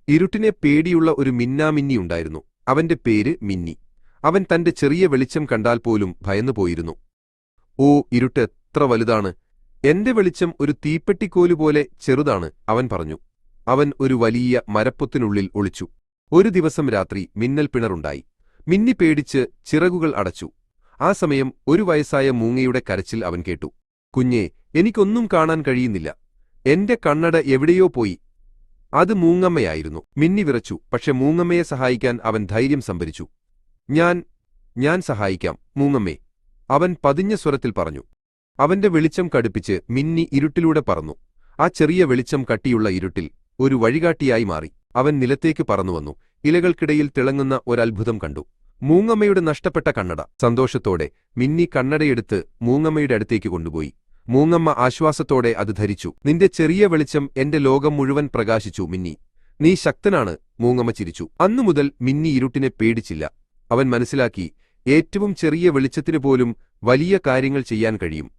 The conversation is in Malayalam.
ഇരുട്ടിനെ പേടിയുള്ള ഒരു മിന്നാമിന്നിയുണ്ടായിരുന്നു. അവന്റെ പേര് മിന്നി. അവൻ തന്റെ ചെറിയ വെളിച്ചം കണ്ടാൽ പോലും ഭയന്നുപോയിരുന്നു. ഓ, ഇരുട്ട് എത്ര വലുതാണ്! എന്റെ വെളിച്ചം ഒരു തീപ്പെട്ടിക്കോലുപോലെ ചെറുതാണ്, അവൻ പറഞ്ഞു. അവൻ ഒരു വലിയ മരപ്പൊത്തിനുള്ളിൽ ഒളിച്ചു. ഒരു ദിവസം രാത്രി മിന്നൽ പിണറുണ്ടായി. മിന്നി പേടിച്ച് ചിറകുകൾ അടച്ചു. ആ സമയം ഒരു വയസ്സായ മൂങ്ങയുടെ കരച്ചിൽ അവൻ കേട്ടു. കുഞ്ഞേ, എനിക്കൊന്നും കാണാൻ കഴിയുന്നില്ല. എന്റെ കണ്ണട എവിടെയോ പോയി. അത് മൂങ്ങമ്മയായിരുന്നു. മിന്നി വിറച്ചു. പക്ഷെ മൂങ്ങമ്മയെ സഹായിക്കാൻ അവൻ ധൈര്യം സംഭരിച്ചു. ഞാൻ സഹായിക്കാം മൂങ്ങമ്മേ, അവൻ പതിഞ്ഞ സ്വരത്തിൽ പറഞ്ഞു. അവന്റെ വെളിച്ചം കടുപ്പിച്ച് മിന്നി ഇരുട്ടിലൂടെ പറന്നു. ആ ചെറിയ വെളിച്ചം കട്ടിയുള്ള ഇരുട്ടിൽ ഒരു വഴികാട്ടിയായി മാറി. അവൻ നിലത്തേക്ക് പറന്നുവന്നു. ഇലകൾക്കിടയിൽ തിളങ്ങുന്ന ഒരത്ഭുതം കണ്ടു. മൂങ്ങമ്മയുടെ നഷ്ടപ്പെട്ട കണ്ണട. സന്തോഷത്തോടെ മിന്നി കണ്ണടയെടുത്ത് മൂങ്ങമ്മയുടെ അടുത്തേക്ക് കൊണ്ടുപോയി. മൂങ്ങമ്മ ആശ്വാസത്തോടെ അത് ധരിച്ചു. നിന്റെ ചെറിയ വെളിച്ചം എന്റെ ലോകം മുഴുവൻ പ്രകാശിച്ചു മിന്നി. നീ ശക്തനാണ്, മൂങ്ങമ്മ ചിരിച്ചു. അന്നുമുതൽ മിന്നി ഇരുട്ടിനെ പേടിച്ചില്ല. അവൻ മനസ്സിലാക്കി, ഏറ്റവും ചെറിയ വെളിച്ചത്തിനു പോലും വലിയ കാര്യങ്ങൾ ചെയ്യാൻ കഴിയും.